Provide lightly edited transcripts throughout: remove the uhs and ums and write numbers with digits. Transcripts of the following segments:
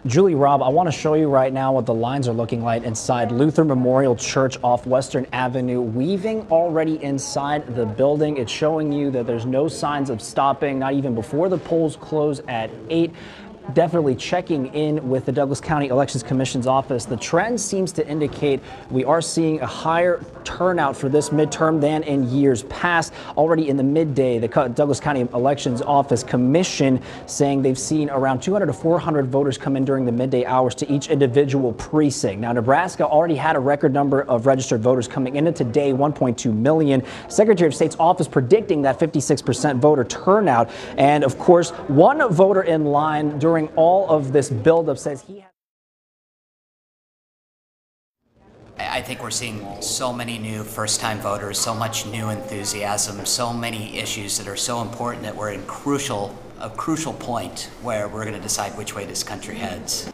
Julie, Rob, I want to show you right now what the lines are looking like inside Luther Memorial Church off Western Avenue. Weaving already inside the building. It's showing you that there's no signs of stopping, not even before the polls close at 8. Definitely checking in with the Douglas County Elections Commission's office. The trend seems to indicate we are seeing a higher turnout for this midterm than in years past. Already in the midday, the Douglas County Elections Office Commission saying they've seen around 200 to 400 voters come in during the midday hours to each individual precinct. Now, Nebraska already had a record number of registered voters coming into today, 1.2 million. Secretary of State's office predicting that 56% voter turnout. And of course, one voter in line during all of this buildup says he has. I think we're seeing so many new first-time voters, so much new enthusiasm, so many issues that are so important that we're in a crucial point where we're going to decide which way this country heads.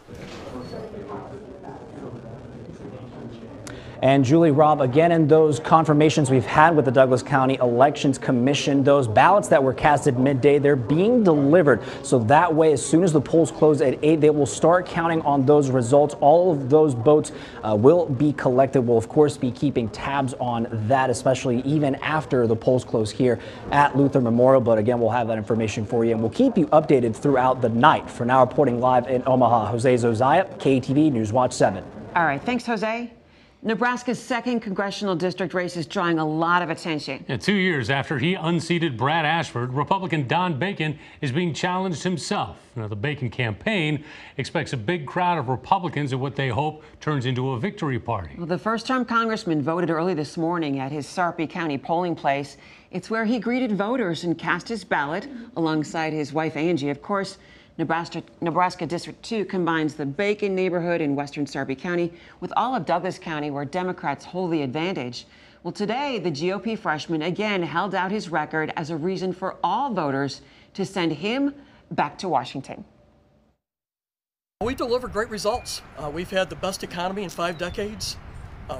And Julie, Rob, again, in those confirmations we've had with the Douglas County Elections Commission, those ballots that were cast at midday, they're being delivered. So that way, as soon as the polls close at 8, they will start counting on those results. All of those votes will be collected. We'll, of course, be keeping tabs on that, especially even after the polls close here at Luther Memorial. But again, we'll have that information for you, and we'll keep you updated throughout the night. For now, reporting live in Omaha, Jose Zozaya, KETV News Watch 7. All right. Thanks, Jose. Nebraska's 2nd congressional district race is drawing a lot of attention. 2 years after he unseated Brad Ashford, Republican Don Bacon is being challenged himself. Now, the Bacon campaign expects a big crowd of Republicans at what they hope turns into a victory party. Well, the first-term congressman voted early this morning at his Sarpy County polling place. It's where he greeted voters and cast his ballot alongside his wife, Angie. Of course, Nebraska District 2 combines the Bacon neighborhood in western Sarpy County with all of Douglas County, where Democrats hold the advantage. Well, today, the GOP freshman again held out his record as a reason for all voters to send him back to Washington. We deliver great results. We've had the best economy in 5 decades.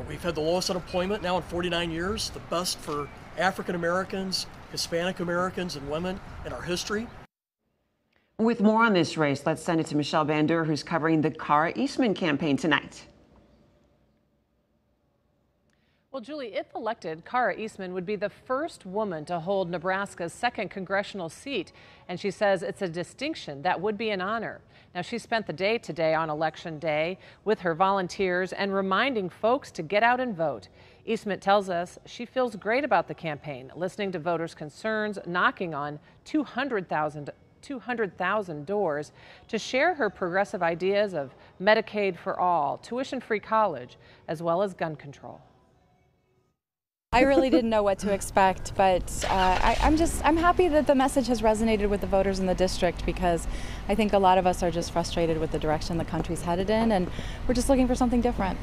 We've had the lowest unemployment now in 49 years, the best for African Americans, Hispanic Americans, and women in our history. With more on this race, let's send it to Michelle Bandur, who's covering the Kara Eastman campaign tonight. Well, Julie, if elected, Kara Eastman would be the first woman to hold Nebraska's 2nd congressional seat. And she says it's a distinction that would be an honor. Now, she spent the day today on Election Day with her volunteers and reminding folks to get out and vote. Eastman tells us she feels great about the campaign, listening to voters' concerns, knocking on 200,000 doors to share her progressive ideas of Medicaid for all, tuition-free college, as well as gun control. I really didn't know what to expect, but I'm happy that the message has resonated with the voters in the district, because I think a lot of us are just frustrated with the direction the country's headed in, and we're just looking for something different.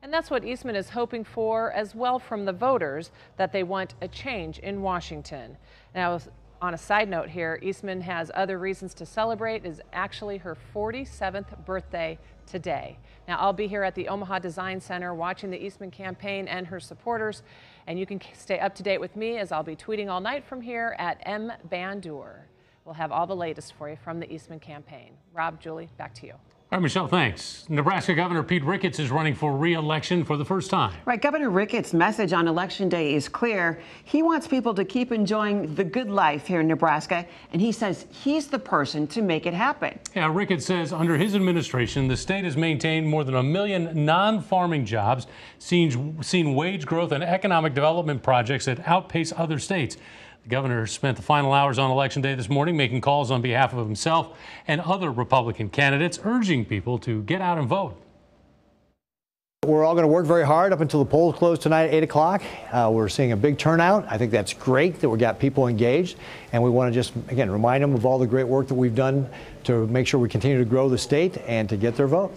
And that's what Eastman is hoping for as well from the voters, that they want a change in Washington. Now, on a side note here, Eastman has other reasons to celebrate. It is actually her 47th birthday today. Now, I'll be here at the Omaha Design Center watching the Eastman campaign and her supporters. And you can stay up to date with me as I'll be tweeting all night from here at MBandur. We'll have all the latest for you from the Eastman campaign. Rob, Julie, back to you. All right, Michelle, thanks. Nebraska Governor Pete Ricketts is running for re-election for the first time. Right. Governor Ricketts' message on Election Day is clear. He wants people to keep enjoying the good life here in Nebraska, and he says he's the person to make it happen. Yeah, Ricketts says under his administration, the state has maintained more than 1 million non-farming jobs, seen wage growth and economic development projects that outpace other states. The governor spent the final hours on Election Day this morning making calls on behalf of himself and other Republican candidates, urging people to get out and vote. We're all going to work very hard up until the polls close tonight at 8 o'clock. We're seeing a big turnout. I think that's great that we got people engaged. And we want to just, again, remind them of all the great work that we've done to make sure we continue to grow the state and to get their vote.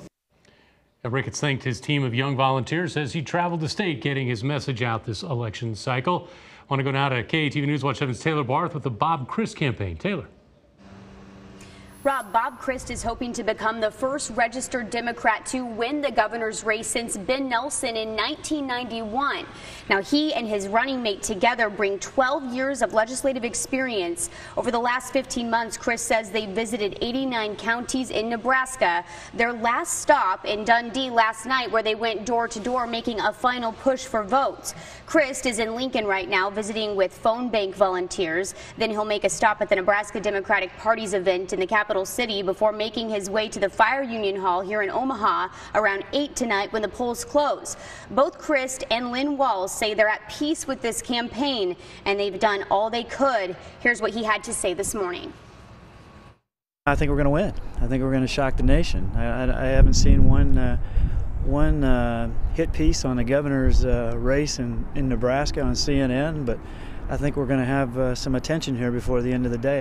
Ricketts thanked his team of young volunteers as he traveled the state getting his message out this election cycle. I want to go now to KETV News Watch 7's Taylor Barth with the Bob Crist campaign. Taylor. Rob, Bob Christ is hoping to become the first registered Democrat to win the governor's race since Ben Nelson in 1991. Now, he and his running mate together bring 12 years of legislative experience. Over the last 15 months, Christ says they visited 89 counties in Nebraska. Their last stop in Dundee last night, where they went door to door making a final push for votes. Christ is in Lincoln right now visiting with phone bank volunteers. Then he'll make a stop at the Nebraska Democratic Party's event in the capital city before making his way to the Fire Union Hall here in Omaha around 8 tonight when the polls close. Both Christ and Lynn Walls say they're at peace with this campaign and they've done all they could. Here's what he had to say this morning. I think we're going to win. I think we're going to shock the nation. I haven't seen one hit piece on the governor's race in Nebraska on CNN, but I think we're going to have some attention here before the end of the day.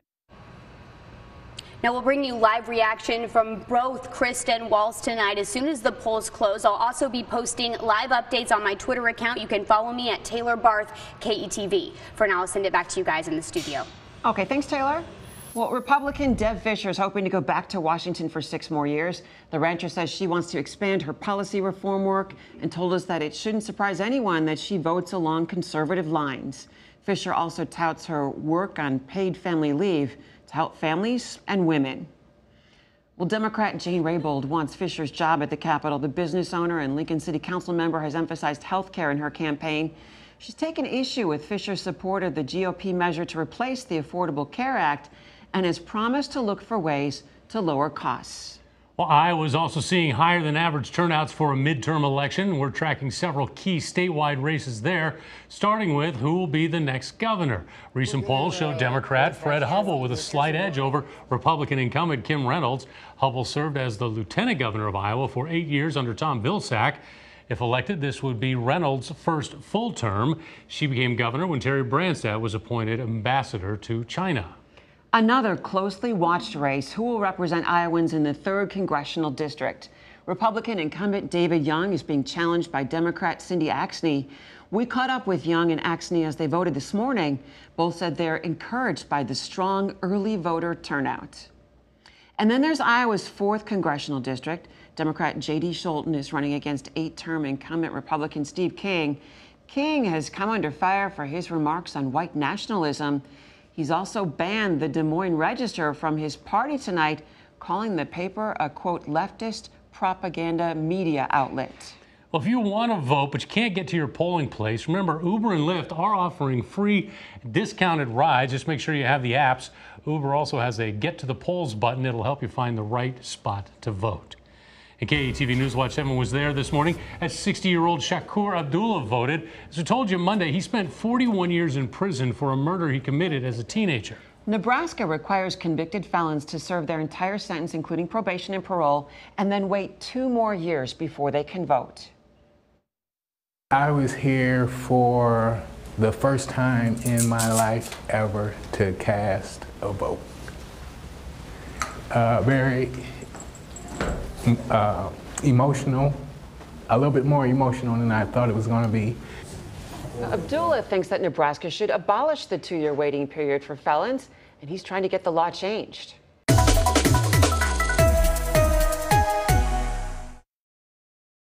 Now we'll bring you live reaction from both Christ and Walls tonight as soon as the polls close. I'll also be posting live updates on my Twitter account. You can follow me at Taylor Barth, KETV. For now, I'll send it back to you guys in the studio. Okay, thanks, Taylor. Well, Republican Deb Fischer is hoping to go back to Washington for 6 more years. The rancher says she wants to expand her policy reform work and told us that it shouldn't surprise anyone that she votes along conservative lines. Fischer also touts her work on paid family leave to help families and women. Well, Democrat Jane Raybould wants Fischer's job at the Capitol. The business owner and Lincoln City Council member has emphasized health care in her campaign. She's taken issue with Fischer's support of the GOP measure to replace the Affordable Care Act and has promised to look for ways to lower costs. Well, Iowa is also seeing higher than average turnouts for a midterm election. We're tracking several key statewide races there, starting with who will be the next governor. Recent polls show Democrat Fred Hubbell with a slight edge over Republican incumbent Kim Reynolds. Hubbell served as the lieutenant governor of Iowa for 8 years under Tom Vilsack. If elected, this would be Reynolds' first full term. She became governor when Terry Branstad was appointed ambassador to China. Another closely watched race. Who will represent Iowans in the 3rd Congressional District? Republican incumbent David Young is being challenged by Democrat Cindy Axne. We caught up with Young and Axne as they voted this morning. Both said they're encouraged by the strong early voter turnout. And then there's Iowa's 4th Congressional District. Democrat J.D. Scholten is running against 8-term incumbent Republican Steve King. King has come under fire for his remarks on white nationalism. He's also banned the Des Moines Register from his party tonight, calling the paper a, quote, leftist propaganda media outlet. Well, if you want to vote but you can't get to your polling place, remember Uber and Lyft are offering free discounted rides. Just make sure you have the apps. Uber also has a Get to the Polls button. It'll help you find the right spot to vote. And KETV News Watch 7 was there this morning as 60-year-old Shakur Abdullah voted. As we told you Monday, he spent 41 years in prison for a murder he committed as a teenager. Nebraska requires convicted felons to serve their entire sentence, including probation and parole, and then wait 2 more years before they can vote. I was here for the first time in my life ever to cast a vote. Very emotional, a little bit more emotional than I thought it was going to be. Abdullah thinks that Nebraska should abolish the 2-year waiting period for felons, and he's trying to get the law changed.